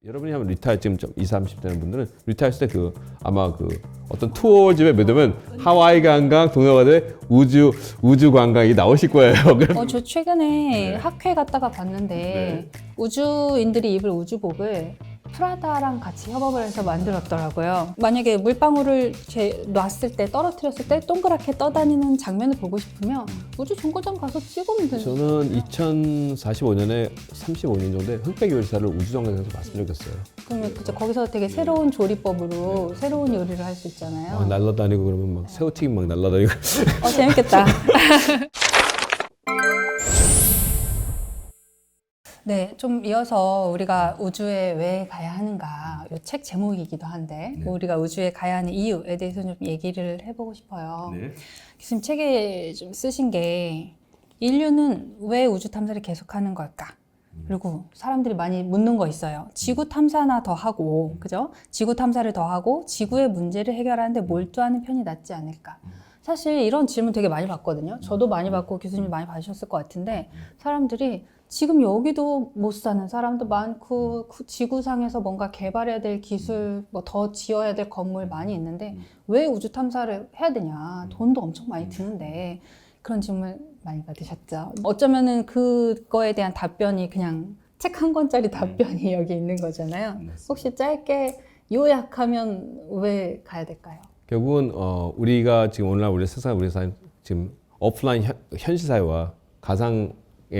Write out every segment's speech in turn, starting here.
여러분이 하면 리타일 지금 좀 20, 30 되는 분들은 리타일 했을 때 그 아마 그 어떤 투어집에 매도면 하와이 관광, 동남아대 우주 관광이 나오실 거예요. 저 최근에 네. 학회 갔다가 봤는데 네. 우주인들이 입을 우주복을 프라다랑 같이 협업을 해서 만들었더라고요. 만약에 물방울을 놨을 때, 떨어뜨렸을 때 동그랗게 떠다니는 장면을 보고 싶으면 우주 정거장 가서 찍으면 되죠. 저는 2045년에 35년 정도에 흑백 요리사를 우주정거장에서 봤으면 좋겠어요. 그러면 그죠, 거기서 되게 새로운 조리법으로 새로운 요리를 할 수 있잖아요. 막 날라다니고 그러면 막 새우튀김 막 날라다니고. 재밌겠다. 네, 좀 이어서 우리가 우주에 왜 가야 하는가, 이 책 제목이기도 한데 우리가 우주에 가야 하는 이유에 대해서 좀 얘기를 해보고 싶어요. 교수님 책에 좀 쓰신 게 인류는 왜 우주 탐사를 계속하는 걸까? 그리고 사람들이 많이 묻는 거 있어요. 지구 탐사나 더 하고, 그죠? 지구 탐사를 더 하고 지구의 문제를 해결하는데 몰두하는 편이 낫지 않을까? 사실 이런 질문 되게 많이 받거든요. 저도 많이 받고 교수님 많이 받으셨을 것 같은데 사람들이 지금 여기도 못 사는 사람도 많고 지구상에서 뭔가 개발해야 될 기술, 뭐 더 지어야 될 건물 많이 있는데 왜 우주 탐사를 해야 되냐? 돈도 엄청 많이 드는데 그런 질문 많이 받으셨죠. 어쩌면은 그거에 대한 답변이 그냥 책 한 권짜리 답변이 여기 있는 거잖아요. 혹시 짧게 요약하면 왜 가야 될까요? 결국은 우리가 지금 오늘날 우리 세상 지금 오프라인 현실 사회와 가상의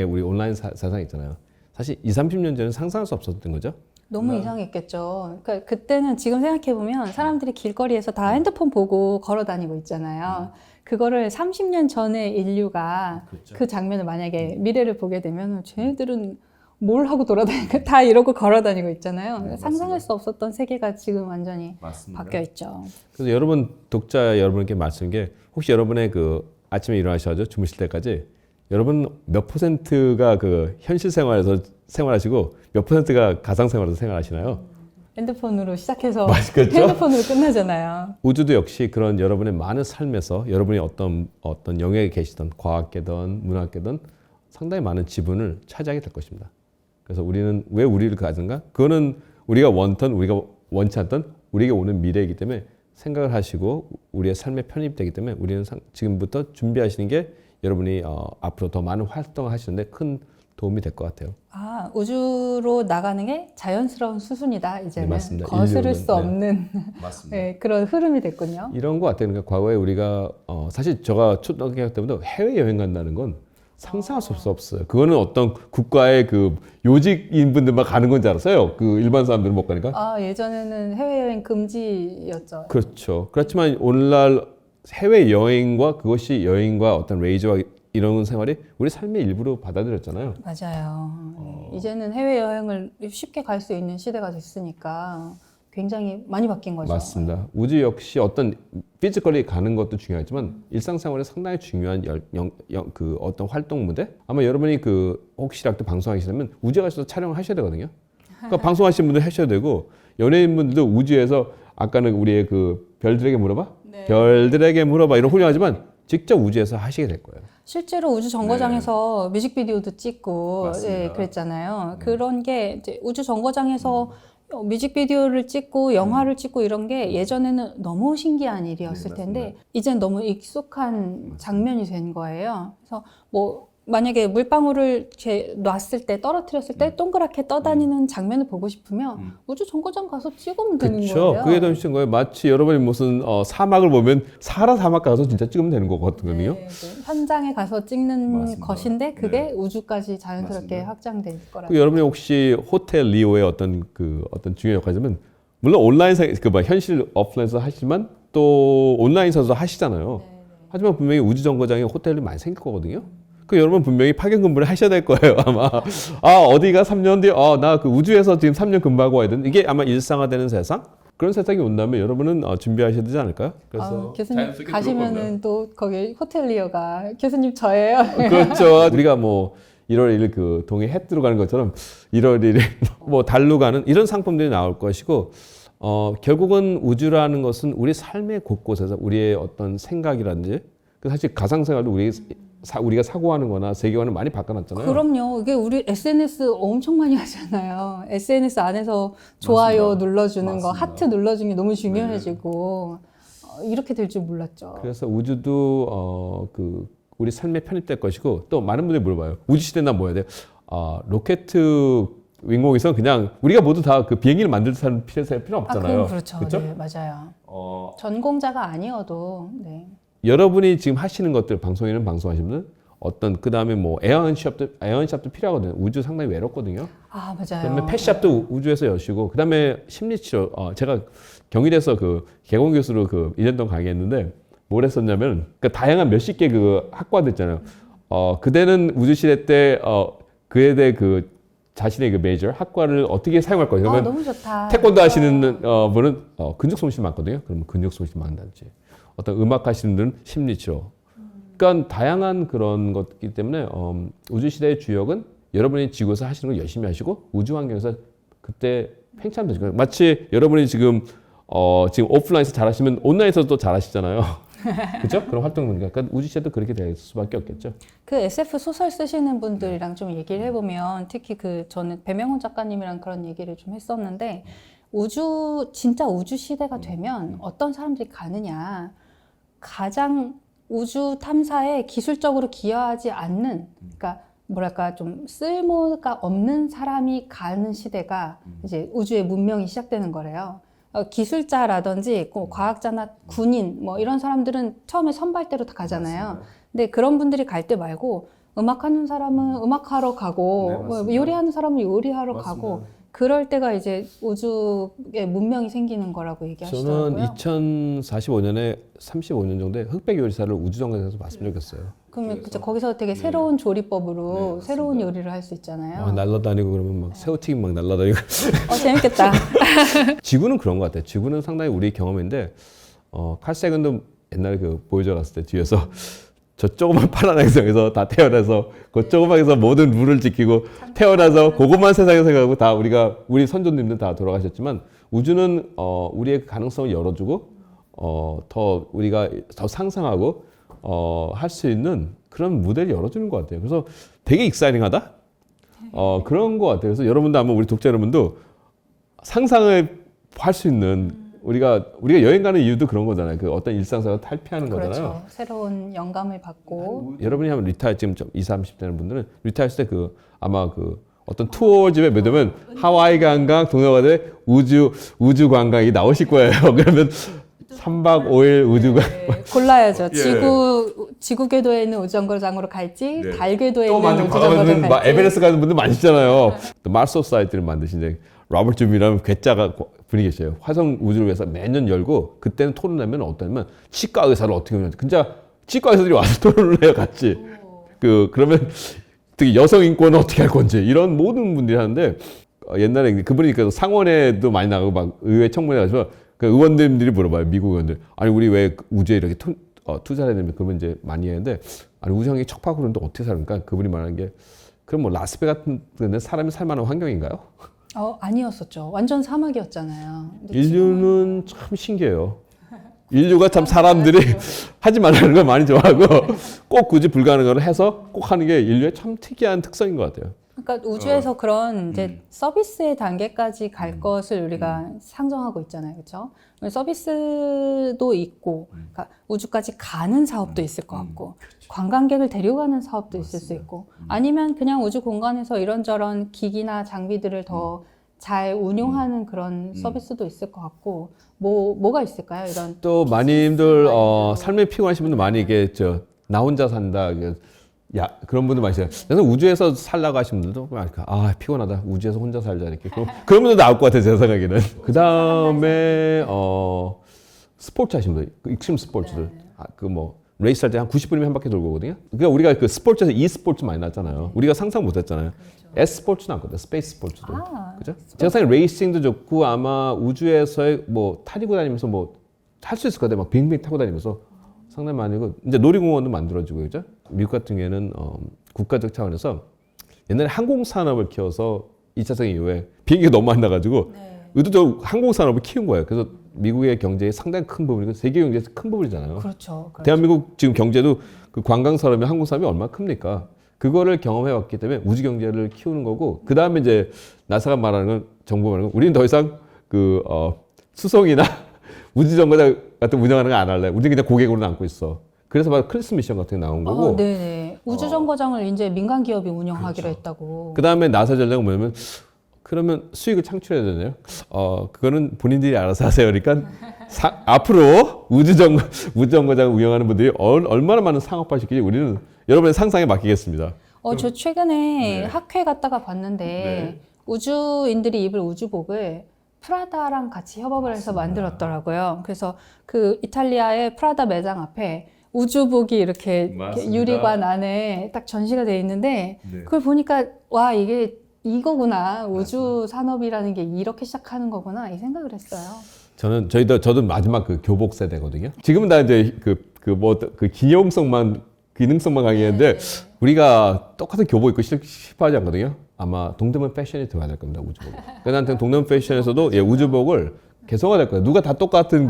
우리 온라인 세상 있잖아요. 사실 20, 30년 전에는 상상할 수 없었던 거죠. 너무 이상했겠죠. 그러니까 그때는 지금 생각해보면 사람들이 길거리에서 다 핸드폰 보고 걸어 다니고 있잖아요. 그거를 30년 전에 인류가 그 장면을 만약에 미래를 보게 되면 쟤네들은 뭘 하고 돌아다니고 다 이러고 걸어 다니고 있잖아요. 네, 상상할 수 없었던 세계가 지금 완전히 바뀌어 있죠. 그래서 여러분 독자 여러분께 말씀인 게 혹시 여러분의 그 아침에 일어나셔서 주무실 때까지 여러분 몇 %가 그 현실 생활에서 생활하시고 몇 %가 가상 생활에서 생활하시나요? 핸드폰으로 시작해서 그렇죠? 핸드폰으로 끝나잖아요. 우주도 역시 그런 여러분의 많은 삶에서 여러분이 어떤 영역에 계시던 과학계든 문학계든 상당히 많은 지분을 차지하게 될 것입니다. 그래서 우리는 왜 우리를 가진가? 그거는 우리가 원ton, 우리가 원치 않던 우리에게 오는 미래이기 때문에 생각을 하시고 우리의 삶에 편입되기 때문에 우리는 지금부터 준비하시는 게 여러분이 앞으로 더 많은 활동을 하시는데 큰 도움이 될 것 같아요. 우주로 나가는 게 자연스러운 수순이다. 이제는 맞습니다. 거스를 인류는, 수 없는 맞습니다. 그런 흐름이 됐군요. 이런 것 같아요. 그러니까 과거에 우리가 사실 제가 초등학교 때부터 해외 여행 간다는 건 상상할 수 없어요. 그거는 어떤 국가의 그 요직인 분들만 가는 건 줄 알았어요. 그 일반 사람들은 못 가니까. 예전에는 해외여행 금지였죠. 그렇죠. 그렇지만 오늘날 해외 여행과 그것이 여행과 어떤 레이저와 이런 생활이 우리 삶의 일부로 받아들였잖아요. 맞아요. 이제는 해외여행을 쉽게 갈 수 있는 시대가 됐으니까 굉장히 많이 바뀐 거죠. 맞습니다. 우주 역시 어떤 피지컬이 가는 것도 중요하지만 일상생활에 상당히 중요한 그 어떤 활동 무대? 아마 여러분이 그 혹시라도 방송하시려면 우주에 가셔서 촬영을 하셔야 되거든요. 그러니까 방송하시는 분들 하셔야 되고 연예인분들도 우주에서 아까는 우리의 그 별들에게 물어봐? 네. 별들에게 물어봐 이런 훌륭하지만 직접 우주에서 하시게 될 거예요. 실제로 우주 정거장에서 뮤직비디오도 찍고 맞습니다. 그랬잖아요. 그런 게 이제 우주 정거장에서 뮤직비디오를 찍고 영화를 찍고 이런 게 예전에는 너무 신기한 일이었을 텐데 이젠 너무 익숙한 장면이 된 거예요. 그래서 뭐 만약에 물방울을 놨을 때, 떨어뜨렸을 때 동그랗게 떠다니는 장면을 보고 싶으면 우주 정거장 가서 찍으면 되는 그렇죠. 거예요. 그게 더 쉬운 거예요. 마치 여러분이 무슨 사막을 보면 사하라 사막 가서 진짜 찍으면 되는 거거든요. 네, 현장에 가서 찍는 맞습니다. 것인데 그게 네. 우주까지 자연스럽게 맞습니다. 확장될 거라. 그 여러분이 혹시 호텔 리오의 어떤 중요한 역할이면 물론 온라인 현실 오프라인에서 하시지만 또 온라인에서도 하시잖아요. 하지만 분명히 우주 정거장에 호텔이 많이 생길 거거든요. 그 여러분 분명히 파견 근무를 하셔야 될 거예요 아마. 어디가 3년 뒤에 나 그 우주에서 지금 3년 근무하고 와야 되는 이게 아마 일상화되는 세상 그런 세상이 온다면 여러분은 준비하셔야 되지 않을까요? 그래서 교수님 가시면은 또 거기 호텔리어가 교수님 저예요. 그렇죠. 우리가 뭐 1월 1일 그 동해 해 뜨러 가는 것처럼 1월 1일 뭐 달로 가는 이런 상품들이 나올 것이고 결국은 우주라는 것은 우리 삶의 곳곳에서 우리의 어떤 생각이라든지 사실 가상생활도 우리 우리가 사고하는 거나 세계관을 많이 바꿔놨잖아요. 그럼요. 이게 우리 SNS 엄청 많이 하잖아요. SNS 안에서 좋아요 맞습니다. 눌러주는 거, 맞습니다. 하트 눌러주는 게 너무 중요해지고 이렇게 될 줄 몰랐죠. 그래서 우주도 우리 삶에 편입될 것이고 또 많은 분들이 물어봐요. 우주 시대는 뭐 해야 돼? 로켓 인공위성 그냥 우리가 모두 다 그 비행기를 만들 사람 필요 없잖아요. 그럼 그렇죠. 그렇죠? 네, 맞아요. 전공자가 아니어도 네. 여러분이 지금 하시는 것들 방송에는 방송하시는 분들 어떤 그 다음에 뭐 에어언샵도 필요하거든요. 우주 상당히 외롭거든요. 아 맞아요. 그다음에 펫샵도 우주에서 여시고 그다음에 심리치료 제가 경희대에서 그 개공 교수로 1년 동안 강의했는데 뭘 했었냐면 그 다양한 몇십 개 그 학과들 있잖아요. 그대는 우주 시대 때 그에 대해 자신의 그 메이저 학과를 어떻게 사용할 거예요. 그러면 너무 좋다. 태권도 하시는 분은 근육 손실 많거든요. 그러면 근육 손실 많다든지 어떤 음악 하시는 분은 심리치료. 그러니까 다양한 그런 것이기 때문에 우주 시대의 주역은 여러분이 지구에서 하시는 걸 열심히 하시고 우주 환경에서 그때 팽창되는 거예요. 마치 여러분이 지금 오프라인에서 잘하시면 온라인에서도 또 잘하시잖아요. 그렇죠? 그런 활동이니까 그러니까 우주 시대도 그렇게 될 수밖에 없겠죠. 그 SF 소설 쓰시는 분들이랑 좀 얘기를 해보면 특히 저는 배명훈 작가님이랑 그런 얘기를 좀 했었는데 진짜 우주 시대가 되면 어떤 사람들이 가느냐 가장 우주 탐사에 기술적으로 기여하지 않는 그러니까 뭐랄까 좀 쓸모가 없는 사람이 가는 시대가 이제 우주의 문명이 시작되는 거래요. 기술자라든지 과학자나 군인 뭐 이런 사람들은 처음에 선발대로 다 가잖아요. 맞습니다. 근데 그런 분들이 갈 때 말고 음악하는 사람은 음악하러 가고 네, 뭐 맞습니다. 요리하는 사람은 요리하러 맞습니다. 가고 그럴 때가 이제 우주의 문명이 생기는 거라고 얘기하시더라고요. 저는 2045년에 35년 정도에 흑백 요리사를 우주정거장에서 봤으면 좋겠어요. 그러면 그쵸, 거기서 되게 새로운 조리법으로 네, 새로운 요리를 할 수 있잖아요. 날라다니고 그러면 막 새우튀김 막 날라다니고. 재밌겠다. 지구는 그런 것 같아요. 지구는 상당히 우리 경험인데 칼 세건도 옛날에 보여줘 갔을 때 뒤에서 저 조그만 파란 행성에서 다 태어나서 그 조그만에서 모든 룰을 지키고 태어나서 그것만 세상에 생각하고 다 우리 선조님들 다 돌아가셨지만 우주는 우리의 가능성을 열어주고 더 우리가 더 상상하고 할 수 있는 그런 무대를 열어주는 것 같아요. 그래서 되게 익사이팅하다 그런 것 같아요. 그래서 여러분도 아마 우리 독자 여러분도 상상을 할 수 있는 우리가 여행 가는 이유도 그런 거잖아요. 어떤 일상생활 탈피하는 그렇죠. 거잖아요. 새로운 영감을 받고. 여러분이 하면 리타이어 지금 좀 20, 30 되는 분들은 리타이어 했을 때 아마 어떤 투어집에 몇 되면 하와이 관광, 동남아대 우주 관광이 나오실 거예요. 그러면 3박 5일 우주 관광. 네, 골라야죠. 예. 지구 궤도에 있는 우주정거장으로 갈지 네. 달 궤도에 또 있는 만약 우주정거장 과거에는 갈지. 에베레스트 가는 분들 많으시잖아요. 또 마스 소사이티를 만드신 이제 로버트 줌이라는 괴짜가 분이 계셔요. 화성 우주를 위해서 매년 열고 그때는 토론하면 어떠냐면 치과 의사를 어떻게 하면 진짜 치과 의사들이 와서 토론을 해요 같이. 그러면 특히 여성 인권은 어떻게 할 건지 이런 모든 분들이 하는데 옛날에 그분이 상원에도 많이 나가고 막 의회 청문회 가서 그 의원들이 물어봐요. 미국 의원들. 아니 우리 왜 우주에 이렇게 투자를 해야 되면 그러면 이제 많이 했는데 아니 우주항에 척박으로 그러는데 어떻게 사는가? 그분이 말하는 게 그럼 뭐 라스베가스 같은 데는 사람이 살 만한 환경인가요? 아니었었죠. 완전 사막이었잖아요. 근데 인류는 참 신기해요. 인류가 참 사람들이 하지 말라는 걸 많이 좋아하고 꼭 굳이 불가능한 걸 해서 꼭 하는 게 인류의 참 특이한 특성인 것 같아요. 그러니까 우주에서 그런 이제 서비스의 단계까지 갈 것을 우리가 상정하고 있잖아요. 그렇죠? 서비스도 있고 그러니까 우주까지 가는 사업도 있을 것 같고 관광객을 데려가는 사업도 있을 수 있고 아니면 그냥 우주 공간에서 이런저런 기기나 장비들을 더 잘 운용하는 그런 서비스도 있을 것 같고 뭐가 있을까요? 이런 또 많이들 삶에 피곤하신 분들 많이 이게 나 혼자 산다 그런 분들 많이 있어요. 그래서 우주에서 살라고 하시는 분들도 많으니까 피곤하다 우주에서 혼자 살자 이렇게 그런 분들 나올 것 같아요 제 생각에는. 그 다음에 스포츠 하시는 분들 익스트림 스포츠들 레이스 할 때 한 90분이면 한 바퀴 돌고 오거든요. 그러니까 우리가 그 스포츠에서 e스포츠 많이 났잖아요. 우리가 상상 못 했잖아요. S스포츠도 많거든요. 스페이스 스포츠도. 그죠? 제가 생각에 레이싱도 좋고 아마 우주에서의 타리고 다니면서 할 수 있을 것 같아요. 막 빙빙 타고 다니면서 상당히 많이고 이제 놀이공원도 만들어지고 그죠? 미국 같은 경우에는 국가적 차원에서 옛날에 항공산업을 키워서 2차 세계 이후에 비행기가 너무 많이 나가지고 의도적으로 항공산업을 키운 거예요. 그래서 미국의 경제의 상당히 큰 부분이고 세계 경제에서 큰 부분이잖아요. 그렇죠. 대한민국 지금 경제도 그 관광 산업이 한국 사람이 얼마나 큽니까? 그거를 경험해 왔기 때문에 우주 경제를 키우는 거고 그 다음에 이제 나사가 말하는 건 정부 말하는 건 우리는 더 이상 수송이나 우주 정거장 같은 운영하는 거 안 할래. 우리는 그냥 고객으로 남고 있어. 그래서 바로 크리스 미션 같은 게 나온 거고. 네네. 우주 정거장을 이제 민간 기업이 운영하기로 했다고. 그 다음에 나사 전략은 뭐냐면 그러면 수익을 창출해야 되나요? 그거는 본인들이 알아서 하세요. 그러니까 앞으로 우주 정거장을 운영하는 분들이 얼마나 많은 상업화 시킬지 우리는 여러분의 상상에 맡기겠습니다. 저 최근에 네. 학회 갔다가 봤는데 네. 우주인들이 입을 우주복을 프라다랑 같이 협업을 해서 만들었더라고요. 그래서 그 이탈리아의 프라다 매장 앞에 우주복이 이렇게 맞습니다. 유리관 안에 딱 전시가 돼 있는데 네. 그걸 보니까 와 이게 이거구나 우주 산업이라는 게 이렇게 시작하는 거구나 이 생각을 했어요. 저도 마지막 그 교복 세대거든요. 지금은 다 이제 그 기능성만 강의했는데 우리가 똑같은 교복 입고 싶어하지 않거든요. 아마 동대문 패션이 들어가야 될 겁니다. 우주복. 그나한테 동대문 패션에서도 우주복을 개성화될 거예요. 누가 다 똑같은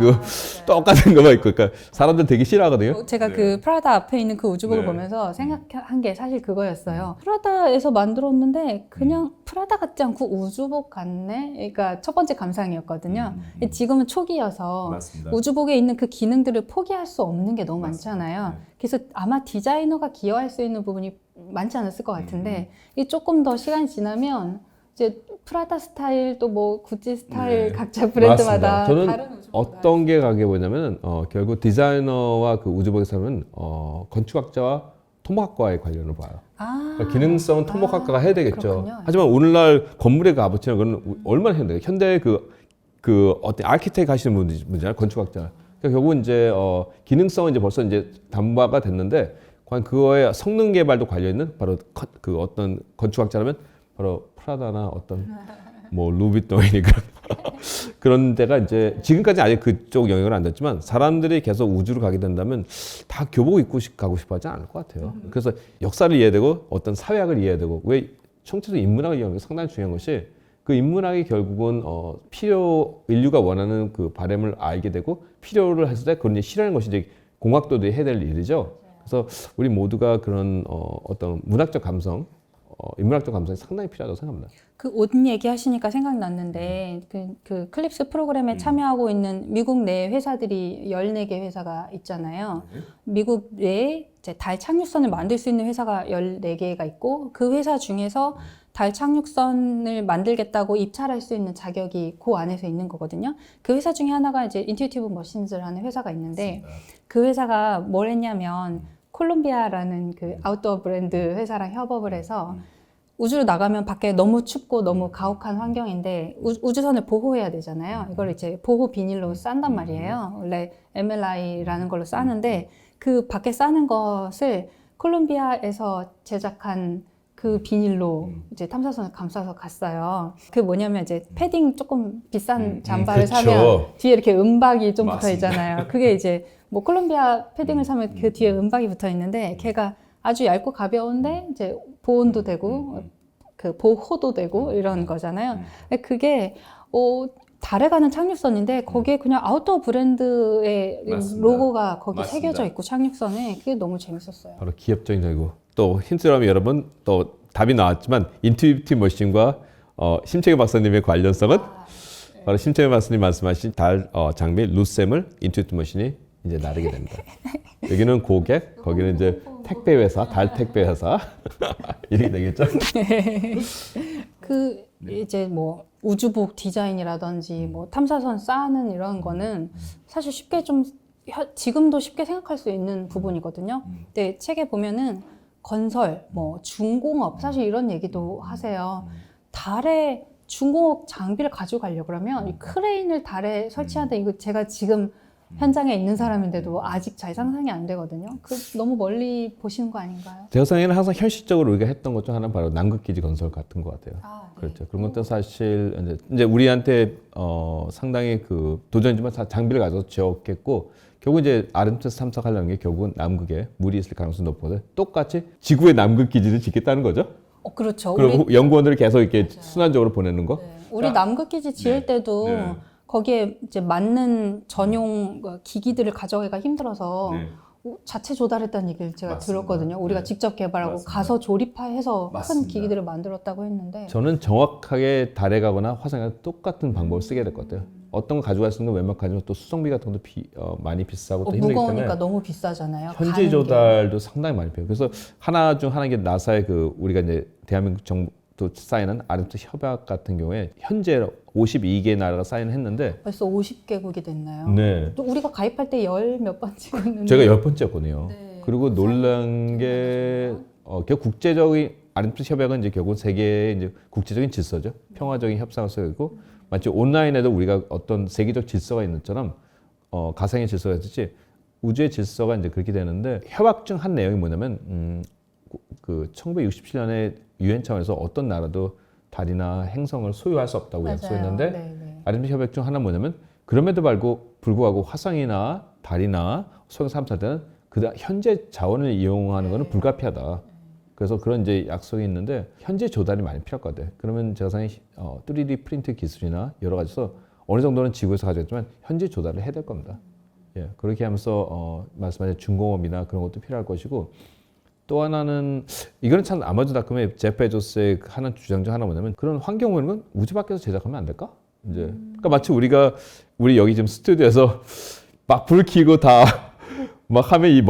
똑같은 거만 입고, 그러니까 사람들 되게 싫어하거든요. 제가 그 프라다 앞에 있는 그 우주복을 네. 보면서 생각한 게 사실 그거였어요. 프라다에서 만들었는데 그냥 프라다 같지 않고 우주복 같네? 그러니까 첫 번째 감상이었거든요. 지금은 초기여서 맞습니다. 우주복에 있는 그 기능들을 포기할 수 없는 게 너무 많잖아요. 그래서 아마 디자이너가 기여할 수 있는 부분이 많지 않았을 것 같은데 이게 조금 더 시간이 지나면 이제 프라다 스타일 또 뭐 구찌 스타일 네. 각자 브랜드마다 맞습니다. 저는 다른 우주복을 어떤 게 가게 보냐면 결국 디자이너와 그 우주복의 사람은 건축학자와 토목학과의 관련을 봐요. 그러니까 기능성은 토목학과가 해야 되겠죠. 그렇군요. 하지만 오늘날 건물의 값어치는 그건 얼마나 해야 돼요? 현대 그 어떤 아키텍트 하시는 분들이잖아요, 건축학자. 그러니까 결국은 이제 기능성은 이제 벌써 이제 담화가 됐는데 과연 그거의 성능 개발도 관련 있는 바로 그 어떤 건축학자라면 바로 프라다나 어떤 뭐 루비토이니 그런 데가 이제 지금까지 아직 그쪽 영역은 안 됐지만 사람들이 계속 우주로 가게 된다면 다 교복 입고 가고 싶어 하지 않을 것 같아요. 그래서 역사를 이해해야 되고 어떤 사회학을 이해해야 되고 왜 총체적 인문학을 이해하는 게 상당히 중요한 것이 그 인문학이 결국은 인류가 원하는 그 바램을 알게 되고 필요를 했을 때 그런 실현하는 것이 이제 공학도들이 해야 될 일이죠. 그래서 우리 모두가 그런 어떤 문학적 감성 인문학적 감성이 상당히 필요하다고 생각합니다. 그 옷 얘기하시니까 생각났는데 그 클립스 프로그램에 참여하고 있는 미국 내 회사들이 14개 회사가 있잖아요. 미국 내에 이제 달 착륙선을 만들 수 있는 회사가 14개가 있고 그 회사 중에서 달 착륙선을 만들겠다고 입찰할 수 있는 자격이 그 안에서 있는 거거든요. 그 회사 중에 하나가 이제 인투이티브 머신즈라는 회사가 있는데 그 회사가 뭘 했냐면 콜롬비아라는 그 아웃도어 브랜드 회사랑 협업을 해서 우주로 나가면 밖에 너무 춥고 너무 가혹한 환경인데 우주선을 보호해야 되잖아요. 이걸 이제 보호 비닐로 싼단 말이에요. 원래 MLI라는 걸로 싸는데 그 밖에 싸는 것을 콜롬비아에서 제작한 그 비닐로 이제 탐사선을 감싸서 갔어요. 그게 뭐냐면 이제 패딩 조금 비싼 잠바를 그쵸. 사면 뒤에 이렇게 은박이 좀 붙어 맞습니다. 있잖아요. 그게 이제 뭐 콜롬비아 패딩을 사면 그 뒤에 은박이 붙어 있는데 걔가 아주 얇고 가벼운데 이제 보온도 되고 그 보호도 되고 이런 거잖아요. 근데 그게 달에 가는 착륙선인데 거기에 그냥 아웃도어 브랜드의 맞습니다. 로고가 거기 맞습니다. 새겨져 있고 착륙선에 그게 너무 재밌었어요. 바로 기업적인 적이고 또 힌트라면 여러분 또 답이 나왔지만 인투이티브 머신과 심채경 박사님의 관련성은 바로 심채경 박사님 말씀하신 달 장비 루셈을 인투이티브 머신이 이제 나르게 됩니다. 여기는 고객, 거기는 이제 택배 회사, 달 택배 회사 이렇게 되겠죠. 그 이제 뭐 우주복 디자인이라든지 뭐 탐사선 쌓는 이런 거는 사실 쉽게 좀 지금도 쉽게 생각할 수 있는 부분이거든요. 근데 책에 보면은 건설, 뭐 중공업 사실 이런 얘기도 하세요. 달에 중공업 장비를 가지고 가려고 그러면 이 크레인을 달에 설치하는데 이거 제가 지금 현장에 있는 사람인데도 아직 잘 상상이 안 되거든요. 그 너무 멀리 보시는 거 아닌가요? 제 생각에는 항상 현실적으로 우리가 했던 것 중 하나는 바로 남극기지 건설 같은 것 같아요. 네. 그렇죠. 그런 것도 사실 이제 우리한테 상당히 그 도전이지만 장비를 가져서 지었겠고 결국 이제 아르테미스 탐사하려는 게 결국은 남극에 물이 있을 가능성이 높거든. 똑같이 지구의 남극 기지를 짓겠다는 거죠. 그렇죠. 그리고 연구원들을 계속 이렇게 순환적으로 보내는 거. 우리 남극기지 지을 때도 거기에 이제 맞는 전용 기기들을 가져가기가 힘들어서 자체 조달했다는 얘기를 제가 맞습니다. 들었거든요. 우리가 직접 개발하고 맞습니다. 가서 조립해서 큰 맞습니다. 기기들을 만들었다고 했는데 저는 정확하게 달에 가거나 화성에 가거나 똑같은 방법을 쓰게 될 것 같아요. 어떤 거 가져갈 수 있는 거 웬만큼 가지고 또 수송비 같은 것도 많이 비싸고 또 힘들기 때문에 무거우니까 너무 비싸잖아요. 현지 가는 조달도 상당히 많이 필요해요. 그래서 하나 중 하나인 게 나사의 그 우리가 이제 대한민국 정부도 사인한 아르트 협약 같은 경우에 현재 52개 나라가 사인했는데 벌써 50개국이 됐나요? 네. 또 우리가 가입할 때 열 몇 번째였는데 제가 10번째였거든요. 네. 그리고 놀란 게 결국 국제적인 아르트 협약은 이제 결국 세계의 이제 국제적인 질서죠. 평화적인 협상을 쓰고 마치 온라인에도 우리가 어떤 세계적 질서가 있는 것처럼 가상의 질서가 있듯이 우주의 질서가 이제 그렇게 되는데 협약 중 한 내용이 뭐냐면 그 1967년에 유엔 차원에서 어떤 나라도 달이나 행성을 소유할 수 없다고 맞아요. 약속했는데 네. 아르테미스 협약 중 하나는 뭐냐면 그럼에도 불구하고 화성이나 달이나 소형 3차 때는 그 현재 자원을 이용하는 것은 불가피하다. 그래서 그런 이제 약속이 있는데 현재 조달이 많이 필요할 것 같아요. 그러면 제가 생각에 3D 프린트 기술이나 여러 가지서 어느 정도는 지구에서 가져갔지만 현재 조달을 해야 될 겁니다. 예, 그렇게 하면서 말씀하신 중공업이나 그런 것도 필요할 것이고 또 하나는 이거는 참 아마존닷컴의 제프 베조스의 하는 주장 중 하나 뭐냐면 그런 환경 오는 건 우주 밖에서 제작하면 안 될까? 이제 그러니까 마치 우리 여기 지금 스튜디오에서 막 불 켜고 다 막 하면 이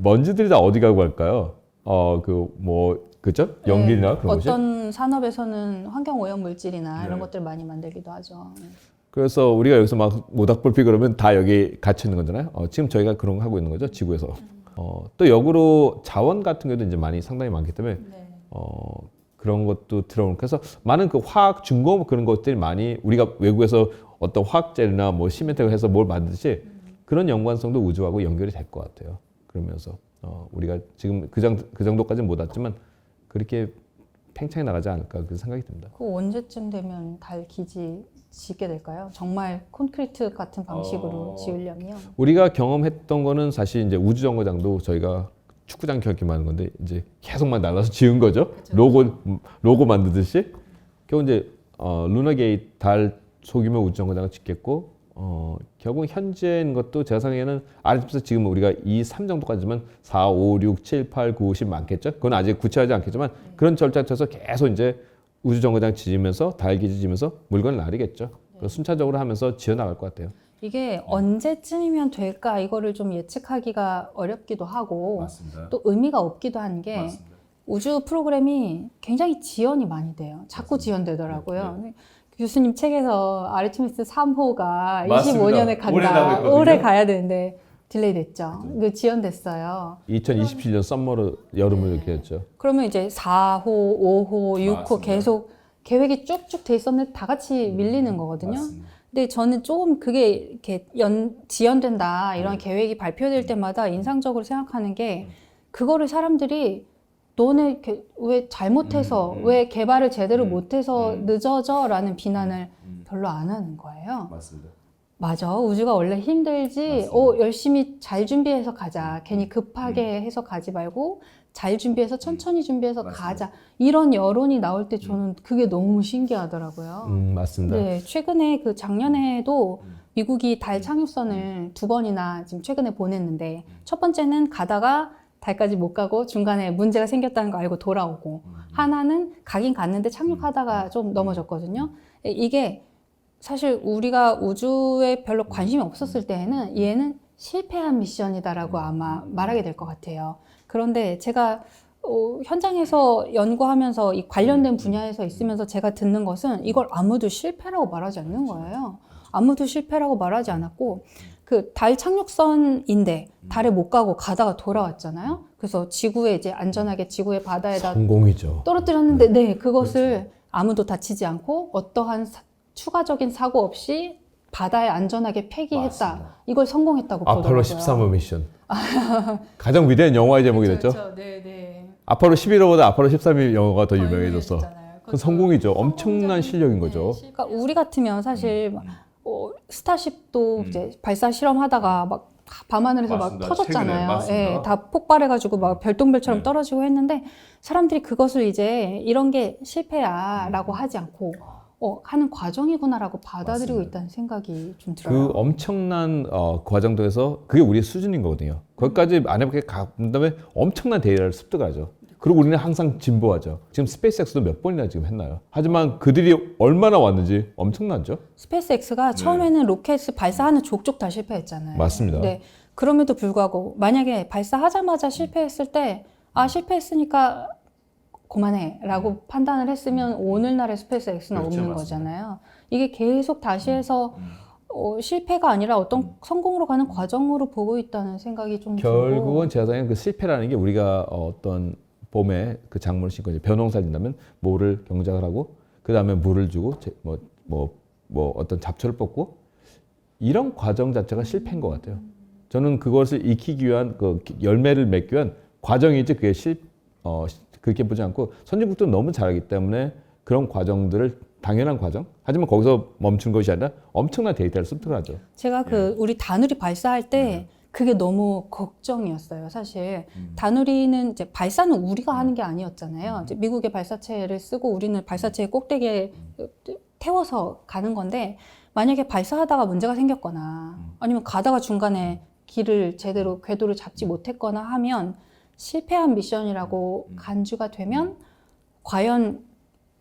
먼지들이 다 어디 가고 갈까요? 그죠? 연기나 네. 그런 것이. 어떤 산업에서는 환경 오염 물질이나 네. 이런 것들 많이 만들기도 하죠. 그래서 우리가 여기서 막 모닥불 피고 그러면 다 여기 갇혀 있는 거잖아요. 지금 저희가 그런 거 하고 있는 거죠, 지구에서. 또 역으로 자원 같은 것도 이제 상당히 많기 때문에 네. 그런 것도 들어오는. 그래서 많은 그 화학 중공업 그런 것들이 많이 우리가 외국에서 어떤 화학젤이나 뭐 시멘트를 해서 뭘 만드듯이 그런 연관성도 우주하고 연결이 될 것 같아요. 그러면서 우리가 지금 그 정도까지는 못 왔지만 그렇게 팽창해 나가지 않을까 그런 생각이 듭니다. 그 언제쯤 되면 달 기지 짓게 될까요? 정말 콘크리트 같은 방식으로 지으려면 우리가 경험했던 거는 사실 이제 우주 정거장도 저희가 축구장 경기만 하는 건데 이제 계속만 날라서 지은 거죠. 로고 만드듯이. 결국 이제 루나게이트 달 소규모 우주 정거장을 짓겠고 결국 현재인 것도 제가 생각에는 아르테미스 지금 우리가 2, 3 정도까지만 4, 5, 6, 7, 8, 9, 10 많겠죠. 그건 아직 구체하지 않겠지만 그런 절차를 통해서 계속 이제 우주 정거장 지으면서 달 기지 지으면서 물건을 나르겠죠. 그래서 순차적으로 하면서 지어 나갈 것 같아요. 이게 언제쯤이면 될까 이거를 좀 예측하기가 어렵기도 하고 맞습니다. 또 의미가 없기도 한 게 우주 프로그램이 굉장히 지연이 많이 돼요. 자꾸 지연되더라고요. 교수님 책에서 아르테미스 3호가 맞습니다. 25년에 올해 가고 간다. 있거든요. 올해 가야 되는데 딜레이 됐죠. 그 지연됐어요. 2027년 썸머로 여름을 이렇게 했죠. 그러면 이제 4호, 5호, 6호 맞습니다. 계속 계획이 쭉쭉 돼 있었는데 다 같이 밀리는 거거든요. 근데 저는 조금 그게 이렇게 지연된다 이런 계획이 발표될 때마다 인상적으로 생각하는 게 그거를 사람들이 너네 왜 잘못해서 왜 개발을 제대로 못해서 늦어져? 라는 비난을 별로 안 하는 거예요. 맞습니다. 맞아. 우주가 원래 힘들지. 열심히 잘 준비해서 가자. 괜히 급하게 해서 가지 말고 잘 준비해서 천천히 준비해서 가자. 이런 여론이 나올 때 저는 그게 너무 신기하더라고요. 맞습니다. 네, 최근에 그 작년에도 미국이 달 착륙선을 2번이나 지금 최근에 보냈는데 첫 번째는 가다가 달까지 못 가고 중간에 문제가 생겼다는 거 알고 돌아오고 하나는 가긴 갔는데 착륙하다가 좀 넘어졌거든요. 이게 사실 우리가 우주에 별로 관심이 없었을 때에는 얘는 실패한 미션이다라고 아마 말하게 될 것 같아요. 그런데 제가 현장에서 연구하면서 이 관련된 분야에서 있으면서 제가 듣는 것은 이걸 아무도 실패라고 말하지 않는 거예요. 아무도 실패라고 말하지 않았고 그 달 착륙선인데 달에 못 가고 가다가 돌아왔잖아요. 그래서 지구에 이제 안전하게 지구의 바다에다 성공이죠. 떨어뜨렸는데 네, 그것을 아무도 다치지 않고 어떠한 추가적인 사고 없이 바다에 안전하게 폐기했다. 맞습니다. 이걸 성공했다고 아폴로 보더라고요. 13호 미션. 가장 위대한 영화의 제목이 됐죠. 그렇죠. 네, 네. 아폴로 11호보다 아폴로 13호 영화가 더 유명해졌어. 그 성공이죠. 엄청난 실력인 거죠. 그러니까 우리 같으면 사실 스타쉽도 이제 발사 실험하다가 막 밤하늘에서 맞습니다. 막 터졌잖아요. 최근에, 맞습니다. 예, 다 폭발해가지고 막 별똥별처럼 떨어지고 했는데 사람들이 그것을 이제 이런 게 실패야라고 하지 않고 하는 과정이구나라고 받아들이고 맞습니다. 있다는 생각이 좀 그 들어요. 엄청난 과정도에서 그게 우리의 수준인 거거든요. 거기까지 안 해보게 간 다음에 엄청난 데이터를 습득하죠. 그리고 우리는 항상 진보하죠. 지금 스페이스X도 몇 번이나 지금 했나요? 하지만 그들이 얼마나 왔는지 엄청나죠. 스페이스X가 처음에는 로켓을 발사하는 족족 다 실패했잖아요. 맞습니다. 네. 그럼에도 불구하고 만약에 발사하자마자 실패했을 때 실패했으니까 그만해라고 판단을 했으면 오늘날의 스페이스X는 그렇죠, 없는 맞습니다. 거잖아요. 이게 계속 다시 해서 실패가 아니라 어떤 성공으로 가는 과정으로 보고 있다는 생각이 좀 들고. 결국은 제가 생각하는 그 실패라는 게 우리가 어떤 봄에 그 작물을 심고 이제 벼농사를 짓는다면 모를 경작을 하고 그 다음에 물을 주고 어떤 잡초를 뽑고 이런 과정 자체가 실패인 것 같아요. 저는 그것을 익히기 위한 그 열매를 맺기 위한 과정이지 그게 그렇게 보지 않고 선진국도 너무 잘하기 때문에 그런 과정들을 당연한 과정. 하지만 거기서 멈춘 것이 아니라 엄청난 데이터를 습득을 하죠. 제가 우리 다누리 발사할 때 그게 너무 걱정이었어요, 사실. 다누리는 이제 발사는 우리가 하는 게 아니었잖아요. 이제 미국의 발사체를 쓰고 우리는 발사체의 꼭대기에 태워서 가는 건데 만약에 발사하다가 문제가 생겼거나 아니면 가다가 중간에 길을 제대로 궤도를 잡지 못했거나 하면 실패한 미션이라고 간주가 되면 과연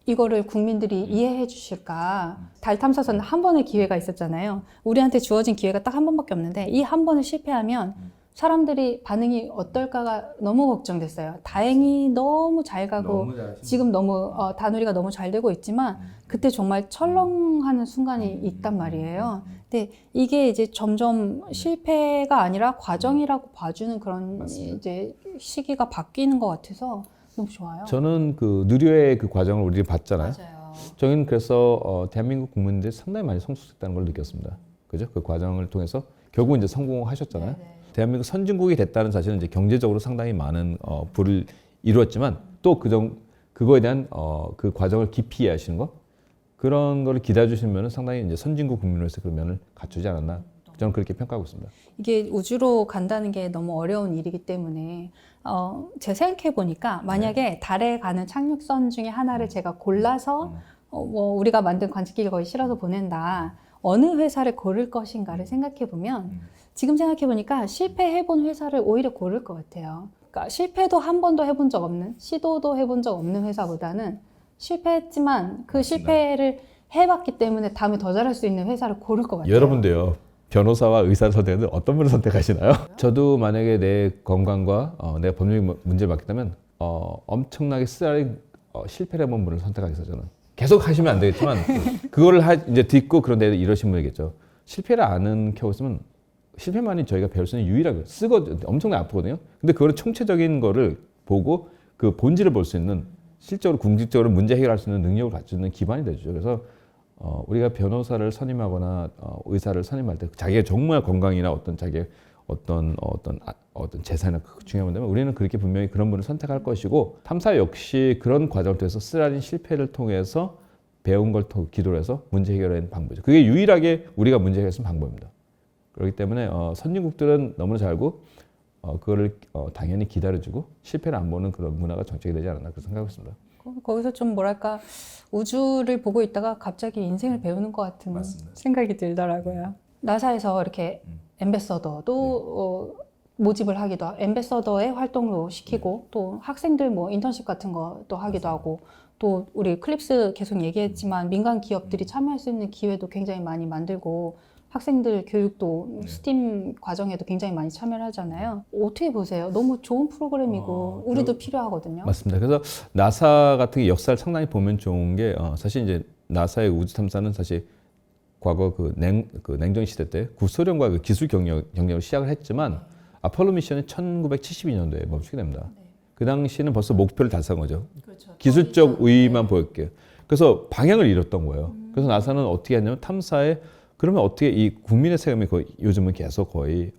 이거를 국민들이 이해해 주실까? 달 탐사선은 한 번의 기회가 있었잖아요. 우리한테 주어진 기회가 딱 한 번밖에 없는데 이 한 번을 실패하면 사람들이 반응이 어떨까가 너무 걱정됐어요. 다행히 너무 잘 가고 지금 너무 다누리가 너무 잘 되고 있지만 그때 정말 철렁하는 순간이 있단 말이에요. 근데 이게 이제 점점 실패가 아니라 과정이라고 봐주는 그런 이제 시기가 바뀌는 것 같아서 너무 좋아요. 저는 그 누리호의 그 과정을 우리 봤잖아요. 맞아요. 저희는 그래서 대한민국 국민들이 상당히 많이 성숙했다는 걸 느꼈습니다. 그죠? 그 과정을 통해서 결국 이제 성공하셨잖아요. 네네. 대한민국 선진국이 됐다는 사실은 이제 경제적으로 상당히 많은 부를 이루었지만 또 그거에 대한 그 과정을 깊이 이해하시는 거 그런 거를 기다려 주시면 상당히 이제 선진국 국민으로서 그런 면을 갖추지 않았나 저는 그렇게 평가하고 있습니다. 이게 우주로 간다는 게 너무 어려운 일이기 때문에 제가 생각해 보니까 만약에 달에 가는 착륙선 중에 하나를 제가 골라서 우리가 만든 관측기를 거기 실어서 보낸다. 어느 회사를 고를 것인가를 생각해 보면 지금 생각해 보니까 실패해 본 회사를 오히려 고를 것 같아요. 그러니까 실패도 한 번도 해본 적 없는, 시도도 해본 적 없는 회사보다는 실패했지만 그 실패를 해봤기 때문에 다음에 더 잘할 수 있는 회사를 고를 것 같아요. 여러분도요. 변호사와 의사를 선택하는데 어떤 분을 선택하시나요? 저도 만약에 내 건강과 내 법률 문제를 맡긴다면 엄청나게 쓰라린 실패를 해본 분을 선택하겠어요. 저는 계속 하시면 안 되겠지만 그거를 이제 듣고 그런 데 이러신 분이겠죠. 실패를 아는 케어스면 실패만이 저희가 배울 수 있는 유일하게 엄청나게 아프거든요. 근데 그거를 총체적인 거를 보고 그 본질을 볼 수 있는 실적으로 궁극적으로 문제 해결할 수 있는 능력을 갖추는 기반이 되죠. 그래서 우리가 변호사를 선임하거나 의사를 선임할 때 자기의 정말 건강이나 자기의 어떤 재산이나 중요한 문제면 우리는 그렇게 분명히 그런 분을 선택할 것이고 탐사 역시 그런 과정을 통해서 쓰라린 실패를 통해서 배운 걸 기도로 해서 문제 해결하는 방법이죠. 그게 유일하게 우리가 문제 해결할 수 있는 방법입니다. 그렇기 때문에 선진국들은 너무나 잘 알고 그거를 당연히 기다려주고 실패를 안 보는 그런 문화가 정착이 되지 않았나 그렇게 생각하고 있습니다. 거기서 좀 뭐랄까 우주를 보고 있다가 갑자기 인생을 배우는 것 같은 맞습니다. 생각이 들더라고요. 나사에서 이렇게 엠베서더도 모집을 하기도 하고 엠베서더의 활동도 시키고 또 학생들 뭐 인턴십 같은 것도 하기도 하고 또 우리 클립스 계속 얘기했지만 민간 기업들이 참여할 수 있는 기회도 굉장히 많이 만들고 학생들 교육도 스팀 과정에도 굉장히 많이 참여를 하잖아요. 어떻게 보세요? 너무 좋은 프로그램이고 우리도 필요하거든요. 맞습니다. 그래서 나사 같은 게 역사를 상당히 보면 좋은 게 사실 이제 나사의 우주 탐사는 사실 과거 그 냉전 시대 때 구소련과 그 기술 경쟁을 시작을 했지만 아폴로 미션은 1972년도에 멈추게 됩니다. 그 당시는 벌써 목표를 달성한 거죠. 그렇죠. 기술적 우위만 보였게. 그래서 방향을 잃었던 거예요. 그래서 나사는 어떻게 했냐면 탐사에 그러면 어떻게 이 국민의 세금이 거의 요즘은 계속 거의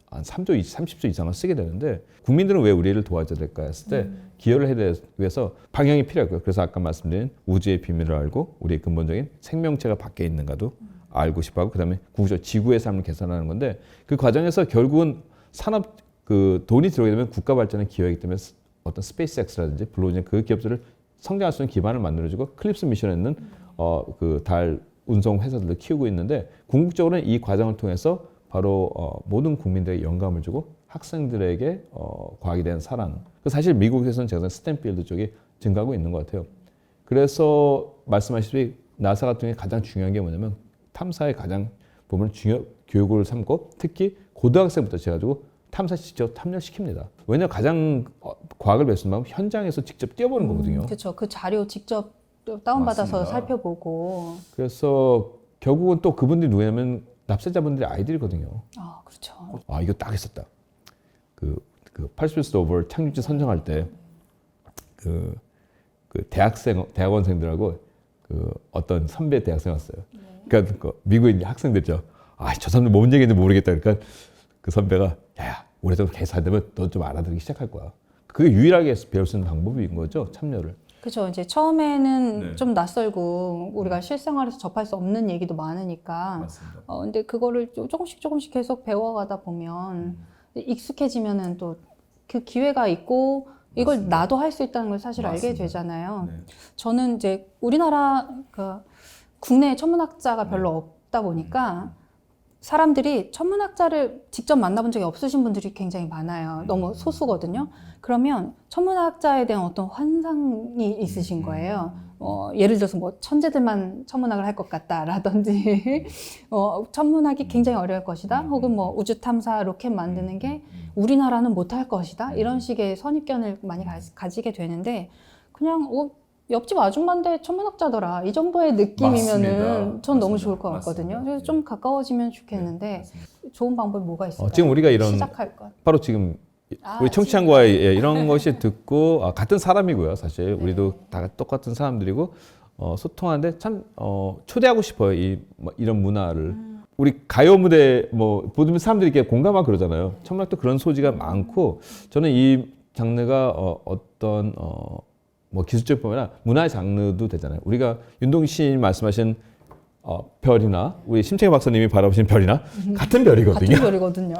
한 3조, 30조 이상을 쓰게 되는데 국민들은 왜 우리를 도와줘야 될까 했을 때 기여를 해야 위해서 방향이 필요하고요. 그래서 아까 말씀드린 우주의 비밀을 알고 우리의 근본적인 생명체가 밖에 있는가도 알고 싶어하고 그다음에 궁극적으로 지구의 삶을 개선하는 건데 그 과정에서 결국은 산업 그 돈이 들어오게 되면 국가 발전에 기여하기 때문에 어떤 스페이스X라든지 블루오리진 그 기업들을 성장할 수 있는 기반을 만들어주고 클립스 미션에는 그 달 운송 회사들도 키우고 있는데 궁극적으로는 이 과정을 통해서 바로 모든 국민들에게 영감을 주고 학생들에게 과학에 대한 사랑. 사실 미국에서는 제가 스탠필드 쪽이 증가하고 있는 것 같아요. 그래서 말씀하시듯이 나사 같은 경우에 가장 중요한 게 뭐냐면 탐사에 가장 보면 중요 교육을 삼고 특히 고등학생부터 해가지고 탐사 직접 참여시킵니다. 왜냐하면 가장 과학을 배우면 현장에서 직접 뛰어보는 거거든요. 그렇죠. 그 자료 직접 다운받아서 맞습니다. 살펴보고. 그래서 결국은 또 그분들이 누구냐면 납세자분들의 아이들이거든요. 아, 그렇죠. 아, 이거 딱 있었다. 그 팔스피스 오버 착륙지 선정할 때 그 대학원생들하고 그 어떤 선배 대학생 왔어요. 그러니까 그 미국에 있는 학생들이죠. 아, 저 사람들 뭔 얘기인지 모르겠다. 그러니까 그 선배가 야, 올해도 계산되면 너 좀 알아들기 시작할 거야. 그게 유일하게 배울 수 있는 방법인 거죠, 참여를. 그렇죠. 이제 처음에는 좀 낯설고 우리가 실생활에서 접할 수 없는 얘기도 많으니까. 맞습니다. 근데 그거를 조금씩 계속 배워가다 보면 익숙해지면은 또 그 기회가 있고 이걸 맞습니다. 나도 할 수 있다는 걸 사실 알게 맞습니다. 되잖아요. 네. 저는 이제 우리나라 그 국내 천문학자가 별로 없다 보니까 사람들이 천문학자를 직접 만나본 적이 없으신 분들이 굉장히 많아요. 너무 소수거든요. 그러면 천문학자에 대한 어떤 환상이 있으신 거예요. 예를 들어서 뭐 천재들만 천문학을 할 것 같다라든지 천문학이 굉장히 어려울 것이다. 혹은 뭐 우주 탐사 로켓 만드는 게 우리나라는 못할 것이다. 이런 식의 선입견을 많이 가지게 되는데 그냥 옆집 아줌마인데 천문학자더라. 이 정도의 느낌이면은 맞습니다. 전 너무 맞습니다. 좋을 것 같거든요. 맞습니다. 그래서 좀 가까워지면 좋겠는데 네, 맞습니다. 좋은 방법이 뭐가 있을까요? 지금 우리가 이런 시작할 것. 바로 지금 아, 우리 청취자과의 이런 것이 듣고 같은 사람이고요. 사실 우리도 다 똑같은 사람들이고 소통하는데 참 초대하고 싶어요. 이런 문화를. 우리 가요 무대 보면 사람들이 이렇게 공감하고 그러잖아요. 천문학도 그런 소지가 많고 저는 이 장르가 어떤 기술적 뿐만 아니라 문화의 장르도 되잖아요. 우리가 윤동신 시인 말씀하신 별이나 우리 심채경 박사님이 바라보신 별이나 같은 별이거든요. 같은 별이거든요.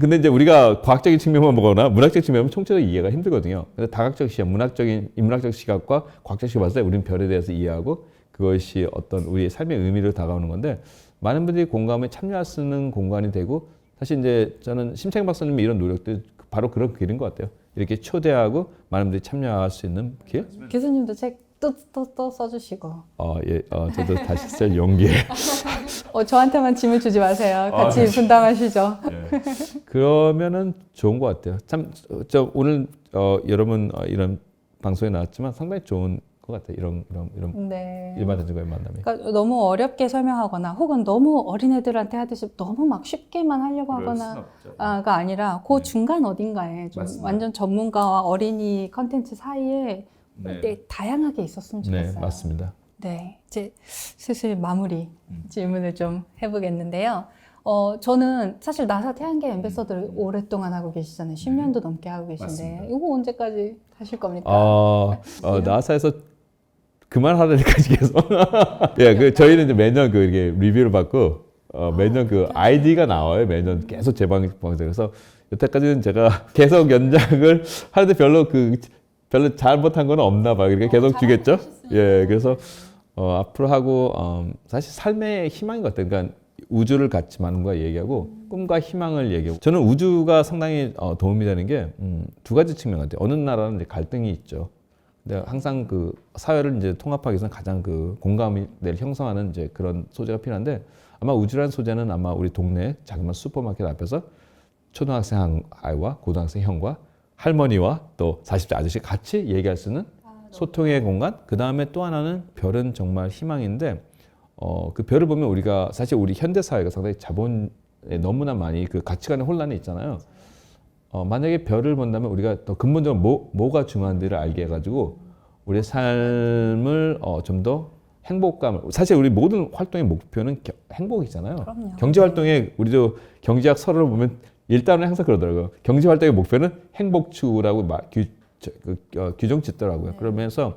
근데 이제 우리가 과학적인 측면만 보거나 문학적 측면은 총체적으로 이해가 힘들거든요. 그래서 다각적 시각, 인문학적 시각과 과학적 시각 봤을 때 우리는 별에 대해서 이해하고 그것이 어떤 우리의 삶의 의미를 다가오는 건데 많은 분들이 공감에 참여할 수 있는 공간이 되고 사실 이제 저는 심채경 박사님의 이런 노력들 바로 그런 길인 것 같아요. 이렇게 초대하고 많은 분들이 참여할 수 있는 길. 교수님도 책 또 써주시고. 저도 다시 쓸 용기. 저한테만 짐을 주지 마세요. 같이 분담하시죠. 네. 그러면은 좋은 것 같아요. 참, 오늘 여러분 이런 방송에 나왔지만 상당히 좋은 것 같아요. 이런 네. 일반인과의 만남이. 그러니까 너무 어렵게 설명하거나 혹은 너무 어린애들한테 하듯이 너무 막 쉽게만 하려고 하거나가 아니라 그 중간 어딘가에 좀 맞습니다. 완전 전문가와 어린이 컨텐츠 사이에 네. 다양하게 있었으면 좋겠어요. 네, 맞습니다. 네, 이제 슬슬 마무리 질문을 좀 해보겠는데요. 저는 사실 나사 태양계 앰베서더를 오랫동안 하고 계시잖아요. 10년도 넘게 하고 계신데 맞습니다. 이거 언제까지 하실 겁니까? 나사에서 그만하라니까지 계속. 예, 저희는 이제 매년 이렇게 리뷰를 받고 매년 아이디가 나와요. 매년 계속 재방송에서 여태까지는 제가 계속 연장을 하는데 별로 잘 못한 건 없나 봐요. 그러니까 계속 주겠죠. 예, 그래서 앞으로 하고 사실 삶의 희망인 것 같아요. 그러니까 우주를 같이 많은 거 얘기하고 꿈과 희망을 얘기하고 저는 우주가 상당히 도움이 되는 게 두 가지 측면 같아요. 어느 나라는 이제 갈등이 있죠. 근데 항상 사회를 이제 통합하기 위해서는 가장 공감을 형성하는 이제 그런 소재가 필요한데 아마 우주라는 소재는 아마 우리 동네 자그마한 슈퍼마켓 앞에서 초등학생 아이와 고등학생 형과 할머니와 또 40대 아저씨 같이 얘기할 수 있는 소통의 공간. 그 다음에 또 하나는 별은 정말 희망인데 그 별을 보면 우리가 사실 우리 현대 사회가 상당히 자본에 너무나 많이 가치관의 혼란이 있잖아요. 만약에 별을 본다면 우리가 더 근본적으로 뭐가 중요한지를 알게 해가지고 우리의 삶을 좀 더 행복감을 사실 우리 모든 활동의 목표는 행복이잖아요. 그럼요. 경제 활동에 우리도 경제학 서론을 보면 일단은 항상 그러더라고요. 경제 활동의 목표는 행복 추구라고 규정 짓더라고요. 네. 그러면서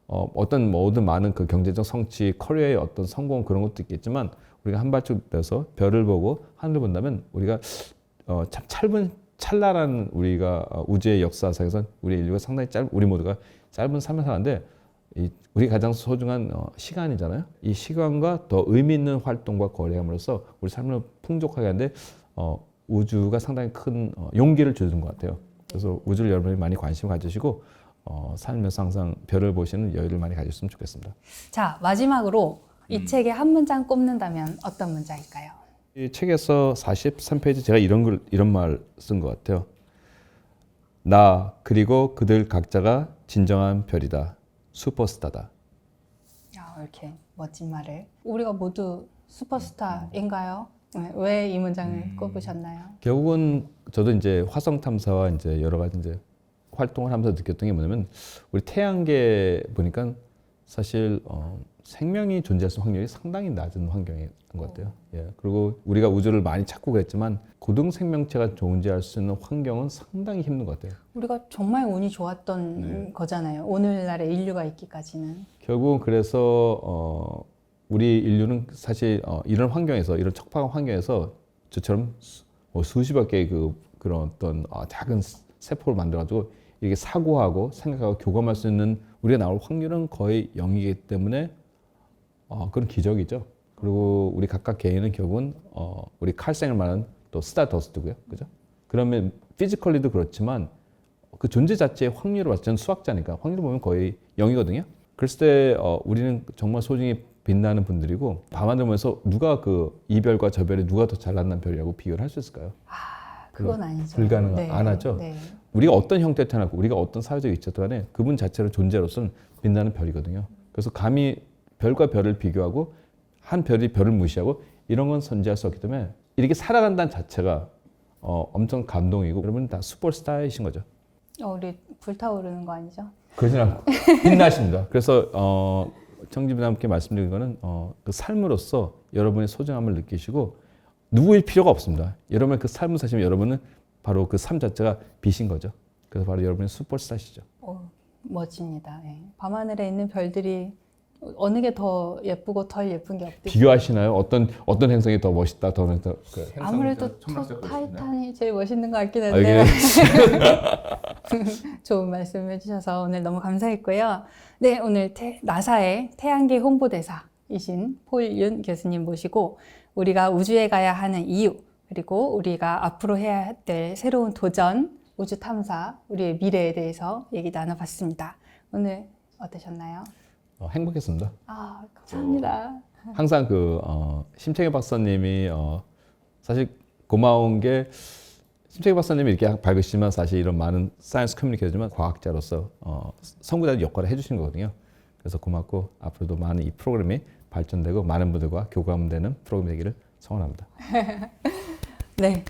어떤 모든 많은 경제적 성취, 커리어의 어떤 성공 그런 것도 있겠지만 우리가 한 발짝 내서 별을 보고 하늘을 본다면 우리가 참 찰나라는 우리가 우주의 역사상에서 우리 인류가 상당히 우리 모두가 짧은 삶을 사는데 우리 가장 소중한 시간이잖아요. 이 시간과 더 의미 있는 활동과 거래함으로써 우리 삶을 풍족하게 하는데 우주가 상당히 큰 용기를 주는 것 같아요. 그래서 우주를 여러분이 많이 관심 가지시고 살면서 항상 별을 보시는 여유를 많이 가졌으면 좋겠습니다. 자, 마지막으로 이 책에 한 문장 꼽는다면 어떤 문장일까요? 이 책에서 43페이지 제가 이런 말 쓴 것 같아요. 나 그리고 그들 각자가 진정한 별이다. 슈퍼스타다. 이렇게 멋진 말을. 우리가 모두 슈퍼스타인가요? 왜 이 문장을 꼽으셨나요? 결국은 저도 이제 화성 탐사와 이제 여러 가지 이제 활동을 하면서 느꼈던 게 뭐냐면 우리 태양계 보니까 사실 생명이 존재할 수 있는 확률이 상당히 낮은 환경인 것 같아요. 예. 그리고 우리가 우주를 많이 찾고 그랬지만 고등 생명체가 존재할 수 있는 환경은 상당히 힘든 것 같아요. 우리가 정말 운이 좋았던 거잖아요. 오늘날의 인류가 있기까지는. 결국은 그래서 우리 인류는 사실 이런 환경에서 이런 척박한 환경에서 저처럼 수십억 개의 그런 어떤 작은 세포를 만들어가지고 이렇게 사고하고 생각하고 교감할 수 있는 우리가 나올 확률은 거의 0이기 때문에 그런 기적이죠. 그리고 우리 각각 개인은 결국은 우리 칼생을 말하는 또 스타더스트고요, 그죠? 그러면 피지컬리도 그렇지만 그 존재 자체의 확률을 봤을 때는 수학자니까 확률 보면 거의 0이거든요. 그랬을 때 우리는 정말 소중히 빛나는 분들이고 밤하늘 보면서 누가 그 이별과 저별에 누가 더 잘난 별이라고 비교를 할 수 있을까요? 그건 아니죠. 불가능 안 하죠. 네. 우리가 어떤 형태로 태어났고 우리가 어떤 사회적 위치에 간에 그분 자체로 존재로서는 빛나는 별이거든요. 그래서 감히 별과 별을 비교하고 한 별이 별을 무시하고 이런 건 존재할 수 없기 때문에 이렇게 살아간다는 자체가 엄청 감동이고 여러분 다 슈퍼스타이신 거죠. 우리 불타오르는 거 아니죠? 그러진 않고 빛나십니다. 그래서 청지부장님께 말씀드린 거는 그 삶으로서 여러분의 소중함을 느끼시고 누구일 필요가 없습니다. 여러분의 그 삶을 사시면 여러분은 바로 그 삶 자체가 빛인 거죠. 그래서 바로 여러분의 슈퍼스타시죠. 멋집니다. 네. 밤하늘에 있는 별들이 어느 게 더 예쁘고 덜 예쁜 게 없듯이 비교하시나요? 어떤 행성이 더 멋있다, 아무래도 타이탄이 제일 멋있는 것 같긴 알겠 한데 좋은 말씀 해주셔서 오늘 너무 감사했고요. 네, 오늘 나사의 태양계 홍보대사이신 폴윤 교수님 모시고 우리가 우주에 가야 하는 이유 그리고 우리가 앞으로 해야 될 새로운 도전, 우주 탐사, 우리의 미래에 대해서 얘기 나눠봤습니다. 오늘 어떠셨나요? 행복했습니다. 감사합니다. 항상 심창희 박사님이 사실 고마운 게 심창희 박사님이 이렇게 밝으시지만 사실 이런 많은 사이언스 커뮤니케이터지만 과학자로서 선구자 역할을 해주시는 거거든요. 그래서 고맙고 앞으로도 많은 이 프로그램이 발전되고 많은 분들과 교감되는 프로그램이 되기를 소원합니다. 네,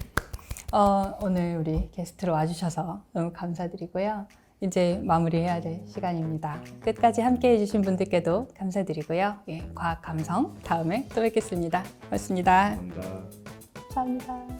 오늘 우리 게스트로 와주셔서 너무 감사드리고요. 이제 마무리해야 될 시간입니다. 끝까지 함께 해주신 분들께도 감사드리고요. 과학 감성 다음에 또 뵙겠습니다. 고맙습니다. 감사합니다.